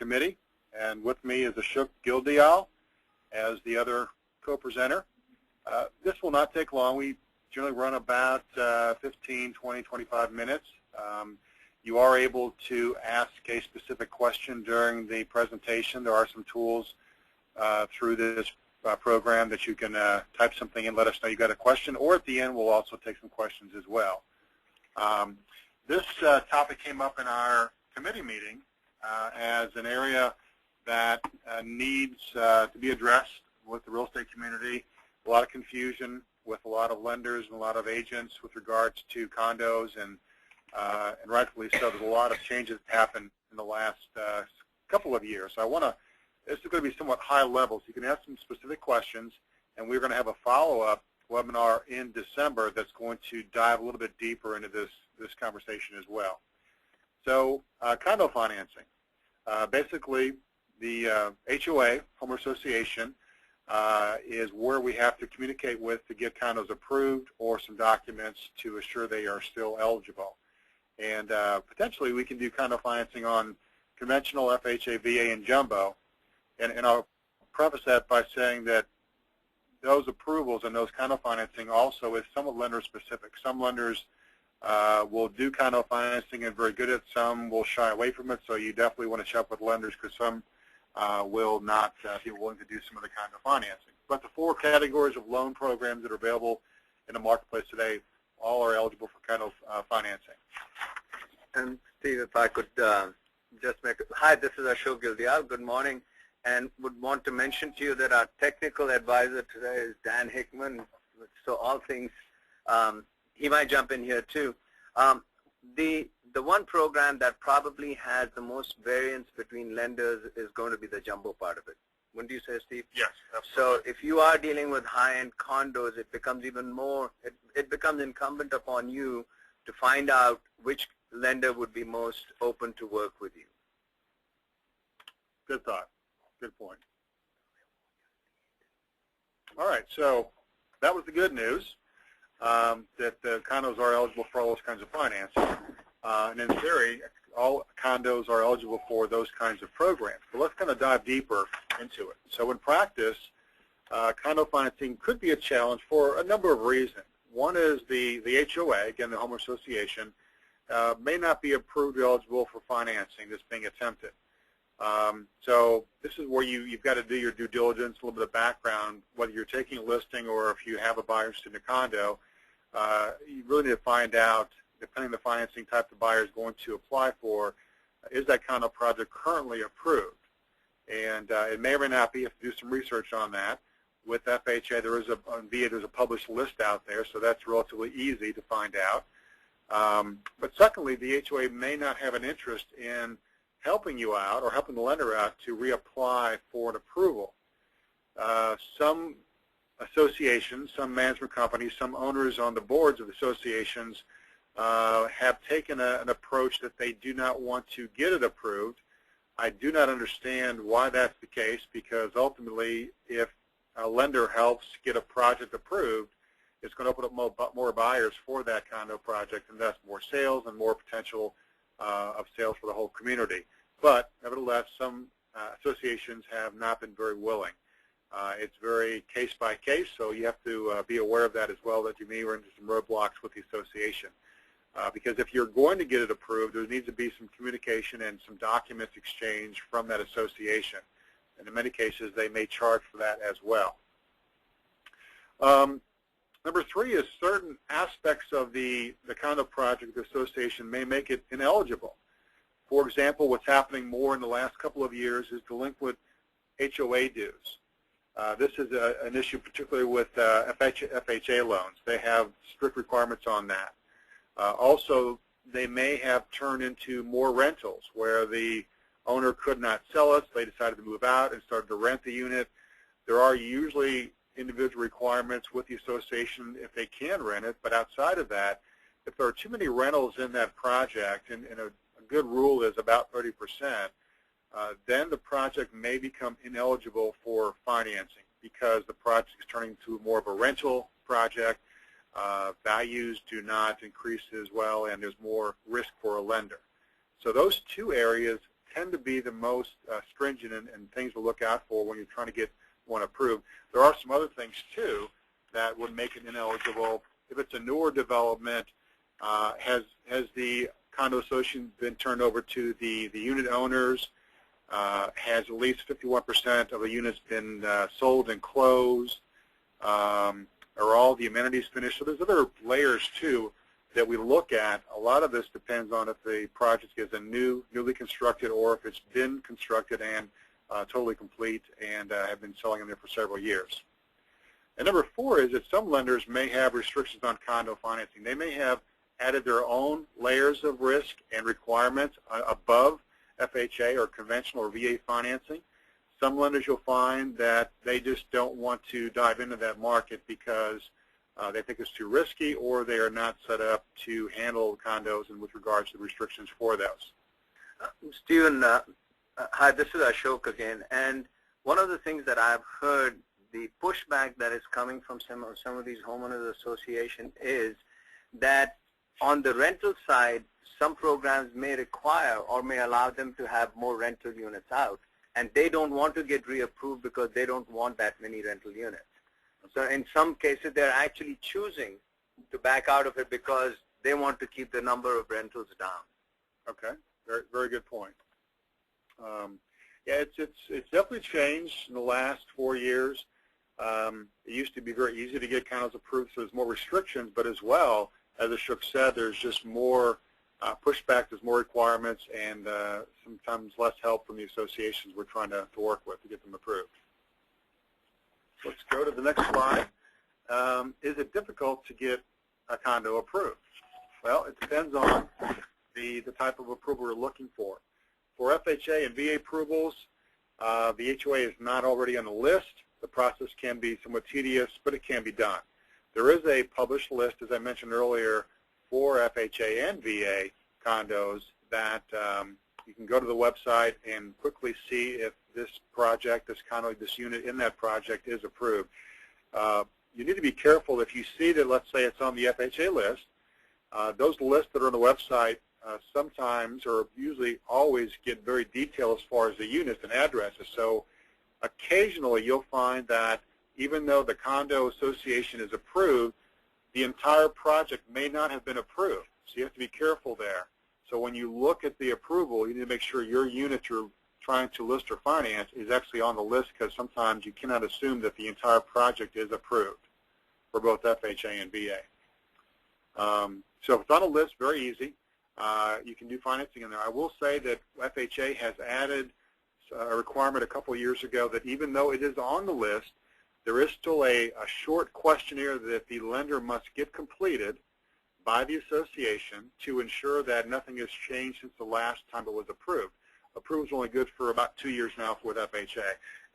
committee, and with me is Ashok Gildial as the other co-presenter. This will not take long. We generally run about 15, 20, 25 minutes. You are able to ask a specific question during the presentation. There are some tools through this program that you can type something in, let us know you got a question, or at the end we'll also take some questions as well. This topic came up in our committee meeting as an area that needs to be addressed with the real estate community. A lot of confusion with a lot of lenders and a lot of agents with regards to condos, and rightfully so. There's a lot of changes that happened in the last couple of years. So this is going to be somewhat high level, so you can ask some specific questions, and we're going to have a follow-up webinar in December that's going to dive a little bit deeper into this conversation as well. So condo financing. Basically, the HOA, Homeowner Association, is where we have to communicate with to get condos approved or some documents to assure they are still eligible. And potentially we can do condo financing on conventional FHA, VA, and jumbo. And I'll preface that by saying that those approvals and those condo financing also is somewhat lender specific. Some lenders will do condo financing and very good at it. Some will shy away from it, so you definitely want to check with lenders because some will not be willing to do some of the condo financing. But the four categories of loan programs that are available in the marketplace today all are eligible for condo financing. And Steve, if I could just make hi, this is Ashok Gildial. Good morning, and would want to mention to you that our technical advisor today is Dan Hickman. So all things, he might jump in here too. The one program that probably has the most variance between lenders is going to be the jumbo part of it. Wouldn't you say, Steve? Yes, absolutely. So if you are dealing with high-end condos, it becomes even more, it becomes incumbent upon you to find out which lender would be most open to work with you. Good thought. Good point. All right, so that was the good news, that the condos are eligible for all those kinds of financing. And in theory, all condos are eligible for those kinds of programs. But let's kind of dive deeper into it. So in practice, condo financing could be a challenge for a number of reasons. One is the HOA, again, the Homeowner Association, may not be approved or eligible for financing that's being attempted. So this is where you've got to do your due diligence, a little bit of background, whether you're taking a listing or if you have a buyer interested in a condo. You really need to find out, depending on the financing type the buyer is going to apply for, is that condo project currently approved? And it may or may not be. You have to do some research on that. With FHA, on VA, there's a published list out there, so that's relatively easy to find out. But secondly, the HOA may not have an interest in helping you out or helping the lender out to reapply for an approval. Some associations, some management companies, some owners on the boards of associations have taken an approach that they do not want to get it approved. I do not understand why that's the case, because ultimately if a lender helps get a project approved, it's going to open up more buyers for that condo project, and thus more sales and more potential of sales for the whole community. But nevertheless, some associations have not been very willing. It's very case by case, so you have to be aware of that as well, that you may run into some roadblocks with the association. Because if you're going to get it approved, there needs to be some communication and some documents exchanged from that association. And in many cases, they may charge for that as well. Number three is certain aspects of the condo project, the association may make it ineligible. For example, what's happening more in the last couple of years is delinquent HOA dues. This is an issue particularly with FHA loans. They have strict requirements on that. Also, they may have turned into more rentals where the owner could not sell it, so they decided to move out and started to rent the unit. There are usually individual requirements with the association if they can rent it, but outside of that, if there are too many rentals in that project, and a good rule is about 30%, then the project may become ineligible for financing because the project is turning into more of a rental project. Values do not increase as well, and there's more risk for a lender. So those two areas tend to be the most stringent and things to look out for when you're trying to get one approved. There are some other things, too, that would make it ineligible. If it's a newer development, has the condo association been turned over to the unit owners? Has at least 51% of the units been sold and closed? Are all the amenities finished? So there's other layers, too, that we look at. A lot of this depends on if the project is a newly constructed or if it's been constructed and totally complete and have been selling them there for several years. And number 4 is that some lenders may have restrictions on condo financing. They may have added their own layers of risk and requirements above FHA or conventional or VA financing. Some lenders you'll find that they just don't want to dive into that market because they think it's too risky or they are not set up to handle condos and with regards to the restrictions for those. Stephen, hi, this is Ashok again. And one of the things that I've heard, the pushback that is coming from some of these homeowners associations is that on the rental side, some programs may require or may allow them to have more rental units out, and they don't want to get reapproved because they don't want that many rental units. So in some cases, they're actually choosing to back out of it because they want to keep the number of rentals down. Okay, very, very good point. Yeah, it's definitely changed in the last 4 years. It used to be very easy to get condos approved, so there's more restrictions, but as well, as Ashok said, there's just more pushback, there's more requirements, and sometimes less help from the associations we're trying to work with to get them approved. Let's go to the next slide. Is it difficult to get a condo approved? Well, it depends on the type of approval we're looking for. For FHA and VA approvals, the HOA is not already on the list. The process can be somewhat tedious, but it can be done. There is a published list, as I mentioned earlier, for FHA and VA condos that you can go to the website and quickly see if this project, this condo, this unit in that project is approved. You need to be careful if you see that, let's say it's on the FHA list. Those lists that are on the website sometimes or usually always get very detailed as far as the units and addresses. So occasionally you'll find that even though the condo association is approved, the entire project may not have been approved. So you have to be careful there. So when you look at the approval, you need to make sure your unit you're trying to list or finance is actually on the list, because sometimes you cannot assume that the entire project is approved for both FHA and VA. So if it's on a list, very easy. You can do financing in there. I will say that FHA has added a requirement a couple of years ago that even though it is on the list, there is still a short questionnaire that the lender must get completed by the association to ensure that nothing has changed since the last time it was approved. Approval is only good for about 2 years now with FHA.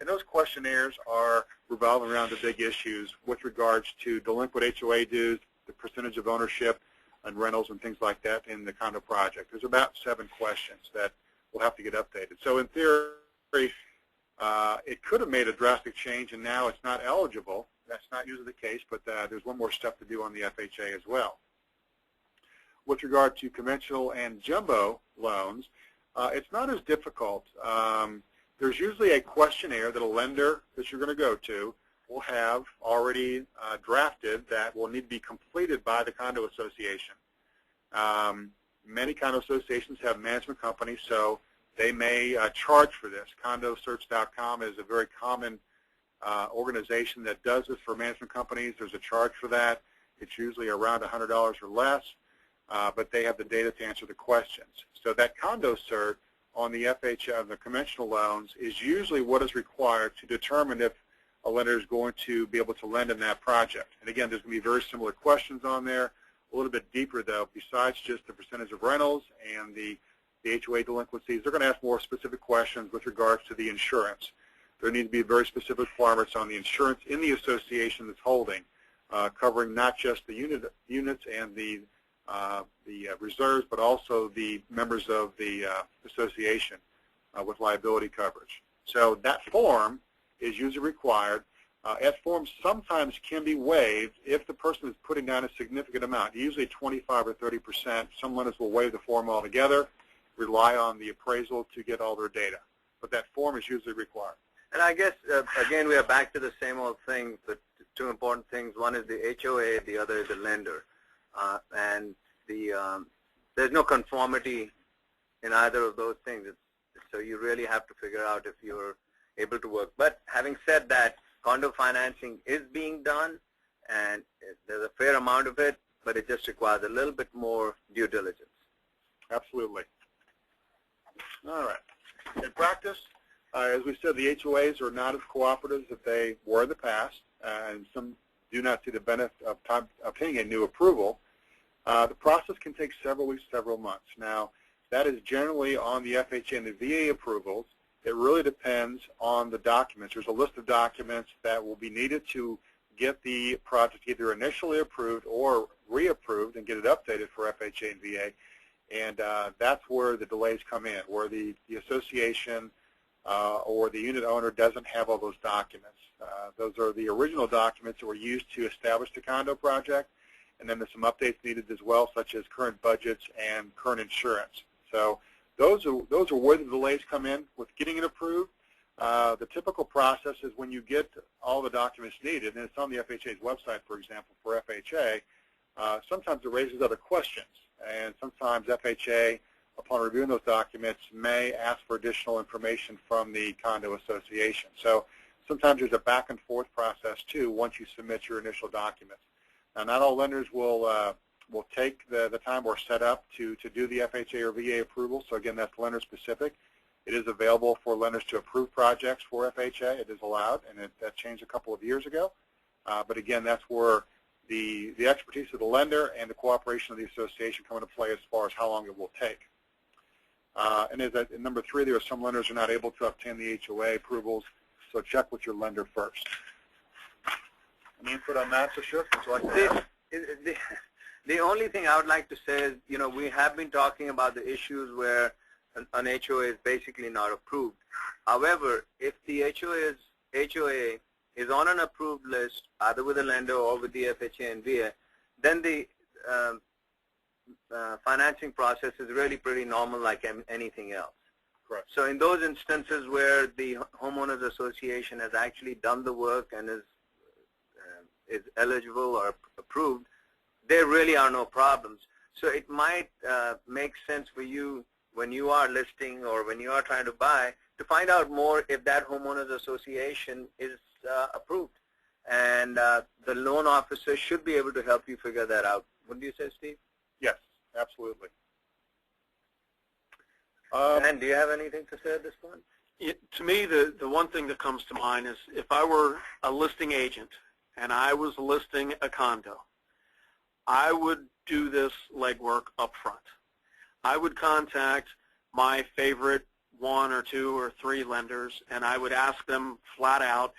And those questionnaires are revolving around the big issues with regards to delinquent HOA dues, the percentage of ownership and rentals and things like that in the condo project. There's about 7 questions that will have to get updated. So in theory, it could have made a drastic change, and now it's not eligible. That's not usually the case, but there's one more step to do on the FHA as well. With regard to conventional and jumbo loans, it's not as difficult. There's usually a questionnaire that a lender that you're going to go to will have already drafted that will need to be completed by the condo association. Many condo associations have management companies, so they may charge for this. CondoSearch.com is a very common organization that does this for management companies. There's a charge for that. It's usually around $100 or less, but they have the data to answer the questions. So that condo cert on the FHA, on the conventional loans, is usually what is required to determine if a lender is going to be able to lend in that project. And again, there's going to be very similar questions on there, a little bit deeper though. Besides just the percentage of rentals and the HOA delinquencies, they're going to ask more specific questions with regards to the insurance. There need to be very specific requirements on the insurance in the association that's holding, covering not just the units and the reserves, but also the members of the association with liability coverage. So that form is usually required. That form sometimes can be waived if the person is putting down a significant amount, usually 25 or 30%. Some lenders will waive the form altogether. rely on the appraisal to get all their data. But that form is usually required. And I guess, again, we are back to the same old thing, but two important things. One is the HOA, the other is the lender. And there's no conformity in either of those things. So you really have to figure out if you're able to work. But having said that, condo financing is being done, and there's a fair amount of it, but it just requires a little bit more due diligence. Absolutely. All right. In practice, as we said, the HOAs are not as cooperative as they were in the past, and some do not see the benefit of obtaining a new approval. The process can take several weeks, several months. Now, that is generally on the FHA and the VA approvals. It really depends on the documents. There's a list of documents that will be needed to get the project either initially approved or reapproved and get it updated for FHA and VA. And that's where the delays come in, where the association or the unit owner doesn't have all those documents. Those are the original documents that were used to establish the condo project, and then there's some updates needed as well, such as current budgets and current insurance. So those are where the delays come in with getting it approved. The typical process is when you get all the documents needed, and it's on the FHA's website, for example, for FHA, sometimes it raises other questions, and sometimes FHA, upon reviewing those documents, may ask for additional information from the condo association. So sometimes there's a back and forth process too once you submit your initial documents. Now, not all lenders will take the time or set up to do the FHA or VA approval. So again, that's lender specific. It is available for lenders to approve projects for FHA. It is allowed, and that changed a couple of years ago. But again, that's where the expertise of the lender and the cooperation of the association come into play as far as how long it will take. And as number 3, there are some lenders who are not able to obtain the HOA approvals, so check with your lender first. Any input on that, Ashok? Would you like to add? The only thing I would like to say is, we have been talking about the issues where an HOA is basically not approved. However, if the HOA is on an approved list, either with a lender or with the FHA and VA, then the financing process is really pretty normal like anything else. Correct. So in those instances where the homeowners association has actually done the work and is eligible or approved, there really are no problems. So it might make sense for you when you are listing or when you are trying to buy to find out more if that homeowners association is approved. And the loan officer should be able to help you figure that out. Wouldn't you say, Steve? Yes, absolutely. And do you have anything to say at this point? To me, the one thing that comes to mind is if I were a listing agent and I was listing a condo, I would do this legwork up front. I would contact my favorite 1 or 2 or 3 lenders, and I would ask them flat out,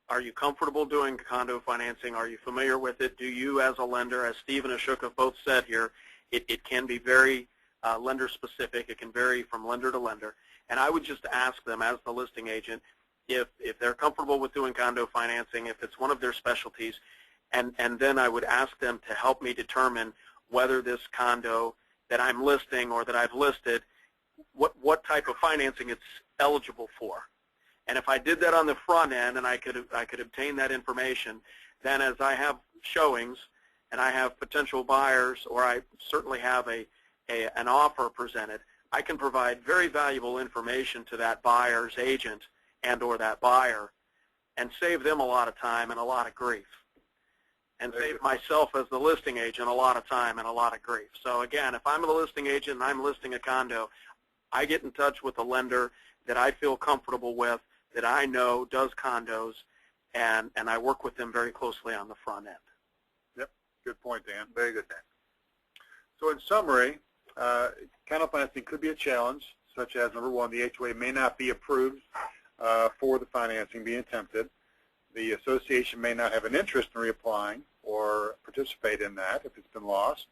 are you comfortable doing condo financing? Are you familiar with it? Do you, as a lender, as Steve and Ashok have both said here, it can be very lender specific. It can vary from lender to lender. And I would just ask them as the listing agent if they're comfortable with doing condo financing, if it's one of their specialties, and then I would ask them to help me determine whether this condo that I'm listing or that I've listed, what type of financing it's eligible for. And if I did that on the front end and I could obtain that information, then as I have showings and I have potential buyers, or I certainly have an offer presented, I can provide very valuable information to that buyer's agent and or that buyer and save them a lot of time and a lot of grief. And save myself as the listing agent a lot of time and a lot of grief. So again, if I'm the listing agent and I'm listing a condo, I get in touch with a lender that I feel comfortable with, that I know does condos, and I work with them very closely on the front end. Yep, good point, Dan. Very good, Dan. So in summary, condo financing could be a challenge, such as, number 1, the HOA may not be approved for the financing being attempted. The association may not have an interest in reapplying or participate in that if it's been lost.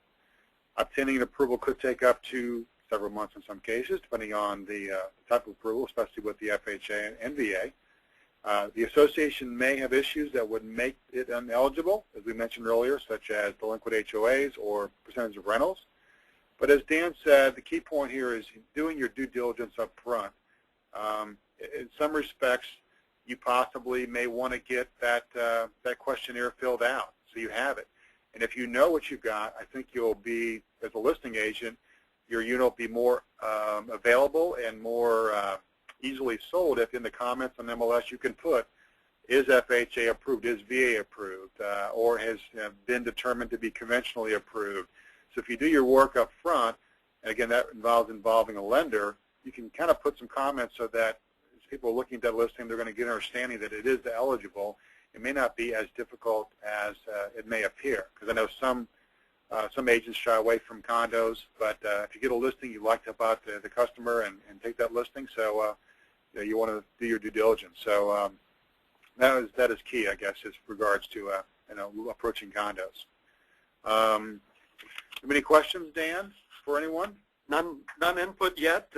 Obtaining an approval could take up to several months in some cases, depending on the type of approval, especially with the FHA and VA. The association may have issues that would make it ineligible, as we mentioned earlier, such as delinquent HOAs or percentage of rentals. But as Dan said, the key point here is doing your due diligence up front. In some respects, you possibly may want to get that questionnaire filled out so you have it. And if you know what you've got, I think you'll be, as a listing agent, your unit will be more available and more easily sold if in the comments on MLS you can put, is FHA approved, is VA approved, or has been determined to be conventionally approved. So if you do your work up front, and again that involves involving a lender, you can kind of put some comments so that as people are looking at that listing, they're going to get an understanding that it is eligible. It may not be as difficult as it may appear, because I know some agents shy away from condos, but if you get a listing, you like about the customer and take that listing, so you want to do your due diligence. So that is key, I guess, as regards to approaching condos. Any questions, Dan, for anyone? None input yet.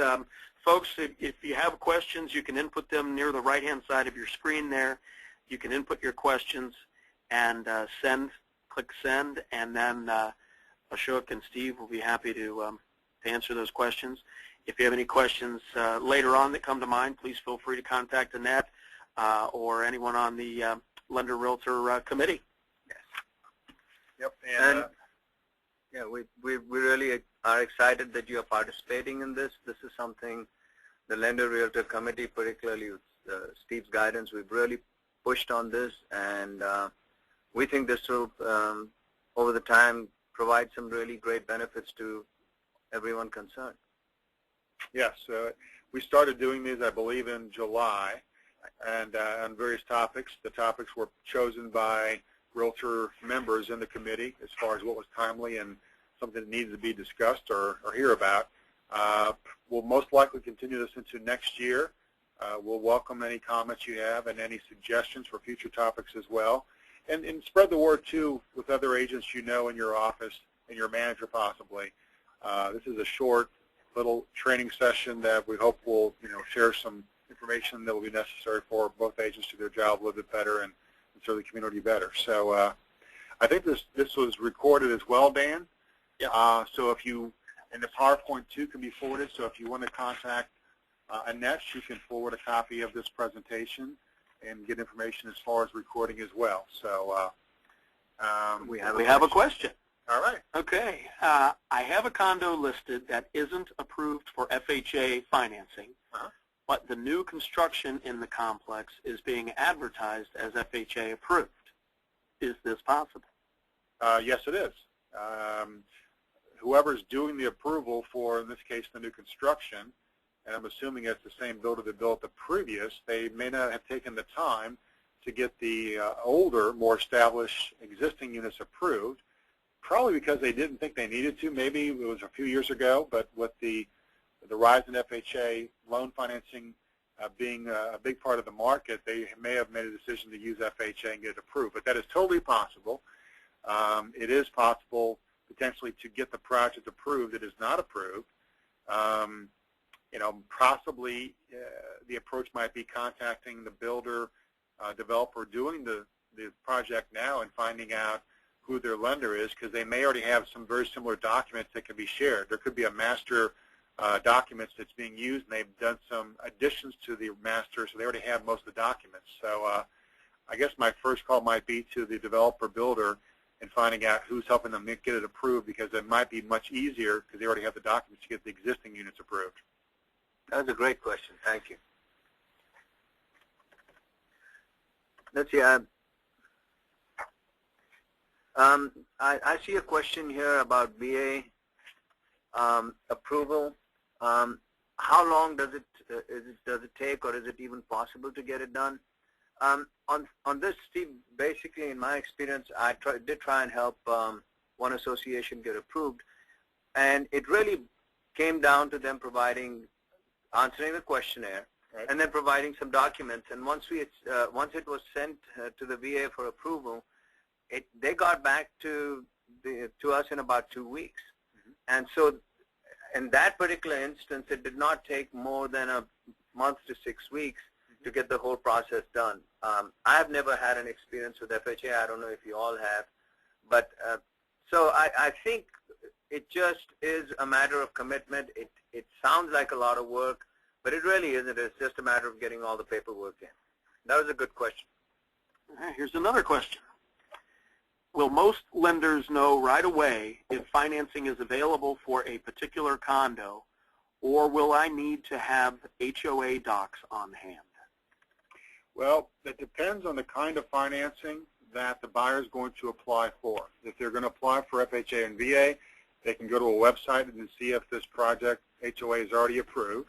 Folks, if you have questions, you can input them near the right-hand side of your screen there. You can input your questions and click send, and then Ashok and Steve will be happy to answer those questions. If you have any questions later on that come to mind, please feel free to contact Annette or anyone on the Lender Realtor Committee. Yes. Yep. And yeah, we really are excited that you are participating in this. This is something the Lender Realtor Committee, particularly with Steve's guidance, we've really pushed on this, and we think this will, over the time, provide some really great benefits to everyone concerned. Yes, we started doing these, I believe, in July, and on various topics. The topics were chosen by Realtor members in the committee as far as what was timely and something that needed to be discussed or hear about. We'll most likely continue this into next year. We'll welcome any comments you have and any suggestions for future topics as well. And spread the word, too, with other agents you know in your office and your manager possibly. This is a short little training session that we hope will share some information that will be necessary for both agents to do their job a little bit better and serve the community better. So I think this was recorded as well, Dan. Yeah. So if you, and the PowerPoint, too, can be forwarded. So if you want to contact Annette, she can forward a copy of this presentation and get information as far as recording as well. So we have a question. All right. Okay. I have a condo listed that isn't approved for FHA financing, but the new construction in the complex is being advertised as FHA approved. Is this possible? Yes, it is. Whoever's doing the approval for, in this case, the new construction, and I'm assuming it's the same builder that built the previous, they may not have taken the time to get the older, more established existing units approved, probably because they didn't think they needed to. Maybe it was a few years ago, but with the rise in FHA loan financing being a big part of the market, they may have made a decision to use FHA and get it approved. But that is totally possible. It is possible potentially to get the project approved that is not approved. Possibly the approach might be contacting the builder, developer doing the project now and finding out who their lender is, because they may already have some very similar documents that can be shared. There could be a master documents that's being used, and they've done some additions to the master, so they already have most of the documents. So I guess my first call might be to the developer builder and finding out who's helping them get it approved, because it might be much easier because they already have the documents to get the existing units approved. That's a great question. Thank you. Let's see. I see a question here about VA approval. How long does it take, or is it even possible to get it done? On this, Steve, basically, in my experience, I did try and help one association get approved, and it really came down to them answering the questionnaire, right, and then providing some documents. And once it was sent to the VA for approval, they got back to us in about 2 weeks. Mm-hmm. And so, in that particular instance, it did not take more than a month to 6 weeks to get the whole process done. I've never had an experience with FHA. I don't know if you all have, but so I think it just is a matter of commitment. It sounds like a lot of work, but it really isn't. It's just a matter of getting all the paperwork in. That was a good question. Here's another question. Will most lenders know right away if financing is available for a particular condo, or will I need to have HOA docs on hand? Well, it depends on the kind of financing that the buyer is going to apply for. If they're going to apply for FHA and VA, they can go to a website and see if this project HOA is already approved.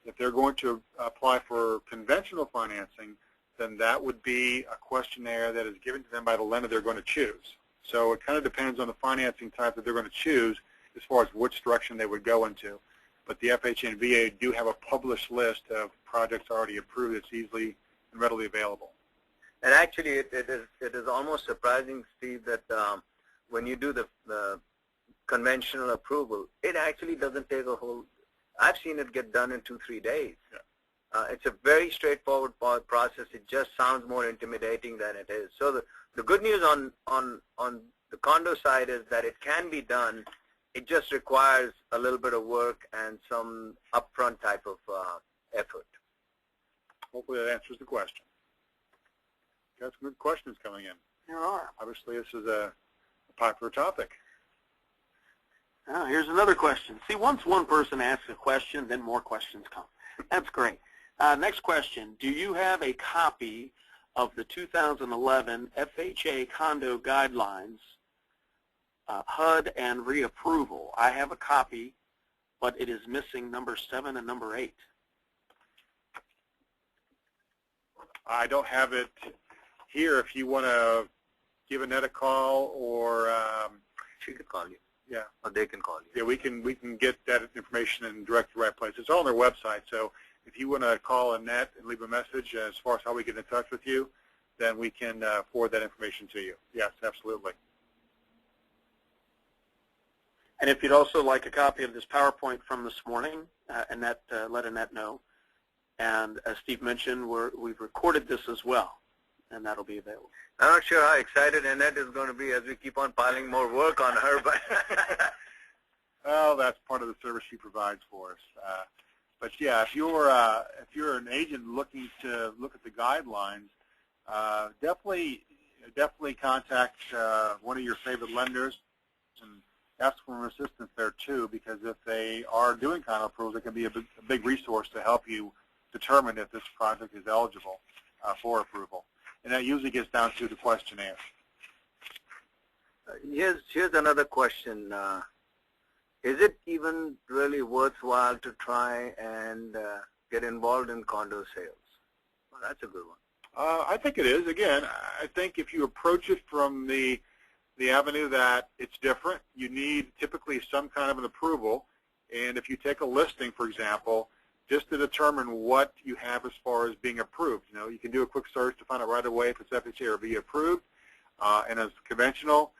If they're going to apply for conventional financing, then that would be a questionnaire that is given to them by the lender they're going to choose. So it kind of depends on the financing type that they're going to choose as far as which direction they would go into. But the FHA and VA do have a published list of projects already approved that's easily and readily available. And actually, it is almost surprising, Steve, that when you do the conventional approval, it actually doesn't take a whole. I've seen it get done in 2-3 days. Yeah. It's a very straightforward process. It just sounds more intimidating than it is. So the good news on the condo side is that it can be done. It just requires a little bit of work and some upfront type of effort. Hopefully that answers the question. Got some good questions coming in. There are. Obviously, this is a popular topic. Here's another question. See, once one person asks a question, then more questions come. That's great. Next question. Do you have a copy of the 2011 FHA condo guidelines, HUD and reapproval? I have a copy, but it is missing number 7 and number 8. I don't have it here. If you want to give Annette a call, or She could call you. yeah, Or they can call you. yeah, we can get that information and direct to the right place. It's all on their website. So if you want to call Annette and leave a message as far as how we get in touch with you, then we can forward that information to you. Yes, absolutely. And if you'd also like a copy of this PowerPoint from this morning, Annette, let Annette know. And as Steve mentioned, we've recorded this as well, and that'll be available. I'm not sure how excited Annette is going to be as we keep on piling more work on her, but Well, that's part of the service she provides for us. But yeah, if you're an agent looking to look at the guidelines, definitely contact one of your favorite lenders and ask for assistance there too, because if they are doing condo approvals, it can be a big resource to help you determine if this project is eligible for approval. And that usually gets down to the questionnaire. here's another question. Is it even really worthwhile to try and get involved in condo sales? Well, that's a good one. I think it is. Again, I think if you approach it from the avenue that it's different, you need typically some kind of an approval. And if you take a listing, for example, just to determine what you have as far as being approved. You know, you can do a quick search to find out right away if it's FHA or VA approved. And as conventional,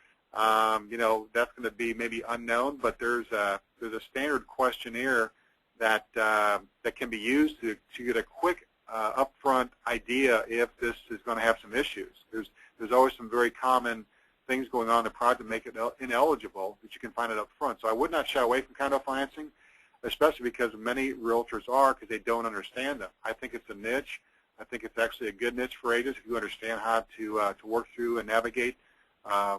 you know, that's going to be maybe unknown, but there's a standard questionnaire that that can be used to get a quick upfront idea if this is going to have some issues. There's always some very common things going on in the project to make it ineligible that you can find it up front. So I would not shy away from condo financing, especially because many realtors are, because they don't understand them. I think it's a niche. I think it's actually a good niche for agents if you understand how to work through and navigate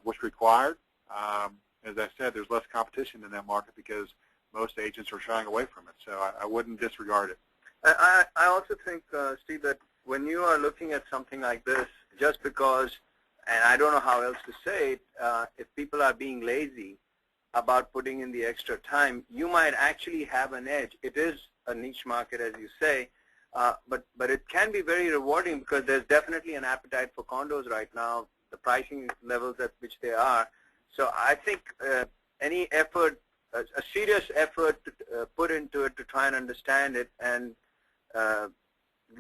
what's required. As I said, there's less competition in that market because most agents are shying away from it. So I wouldn't disregard it. I also think, Steve, that when you are looking at something like this, just because, and I don't know how else to say it, if people are being lazy about putting in the extra time, you might actually have an edge. It is a niche market, as you say, but it can be very rewarding because there's definitely an appetite for condos right now, the pricing levels at which they are. So I think any effort, a serious effort put into it to try and understand it and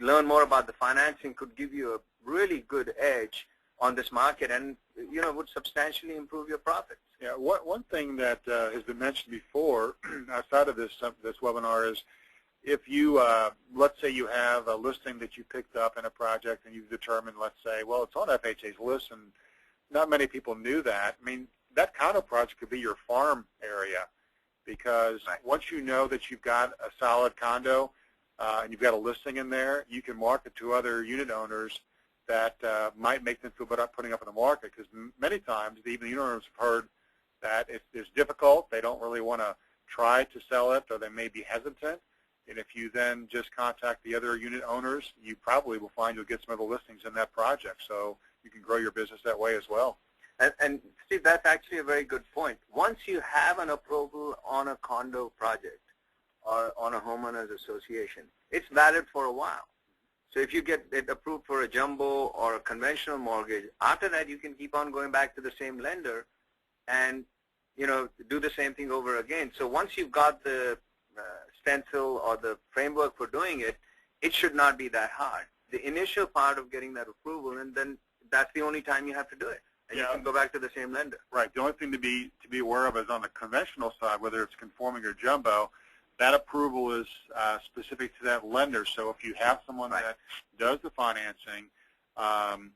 learn more about the financing could give you a really good edge on this market and, you know, would substantially improve your profits. Yeah, one thing that has been mentioned before outside of this webinar is if you, let's say you have a listing that you picked up in a project and you've determined, let's say, well, it's on FHA's list and not many people knew that. I mean, that condo project could be your farm area, because once you know that you've got a solid condo and you've got a listing in there, you can market to other unit owners that might make them feel better about putting up in the market, because many times even the unit owners have heard that it's difficult. They don't really want to try to sell it, or they may be hesitant. And if you then just contact the other unit owners, you probably will find you'll get some other listings in that project. So you can grow your business that way as well. And Steve, that's actually a very good point. Once you have an approval on a condo project or on a homeowners association, it's valid for a while. So if you get it approved for a jumbo or a conventional mortgage, after that you can keep on going back to the same lender and, you know, do the same thing over again. So once you've got the stencil or the framework for doing it, it should not be that hard. The initial part of getting that approval, and then that's the only time you have to do it. And you can go back to the same lender. Right. The only thing to be aware of is on the conventional side, whether it's conforming or jumbo, that approval is specific to that lender. So if you have someone that does the financing,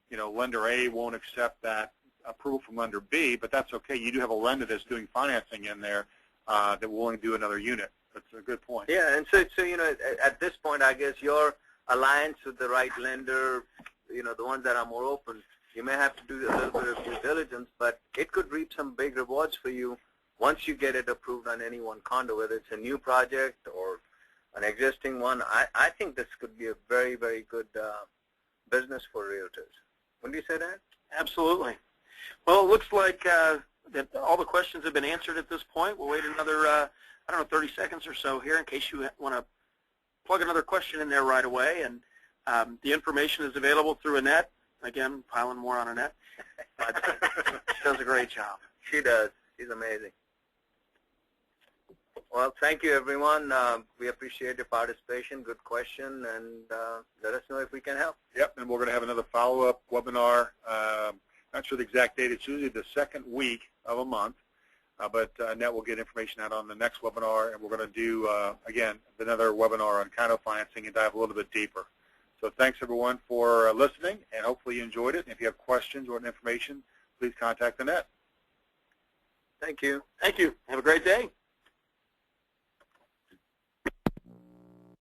you know, lender A won't accept that approval from lender B, but that's okay. You do have a lender that's doing financing in there that will only do another unit. That's a good point. Yeah, and so you know, at this point, I guess your alliance with the right lender, you know, the ones that are more open, you may have to do a little bit of due diligence, but it could reap some big rewards for you once you get it approved on any one condo, whether it's a new project or an existing one. I think this could be a very, very good business for realtors. Wouldn't you say that? Absolutely. Well, it looks like that all the questions have been answered at this point. We'll wait another, I don't know, 30 seconds or so here in case you want to plug another question in there right away. And the information is available through Annette. Again, piling more on Annette. But she does a great job. She does. She's amazing. Well, thank you, everyone. We appreciate your participation. Good question, and let us know if we can help. Yep, and we're going to have another follow-up webinar. Not sure the exact date. It's usually the second week of a month, but Annette will get information out on the next webinar, and we're going to do, again, another webinar on condo financing and dive a little bit deeper. So thanks, everyone, for listening, and hopefully you enjoyed it. And if you have questions or information, please contact Annette. Thank you. Thank you. Have a great day.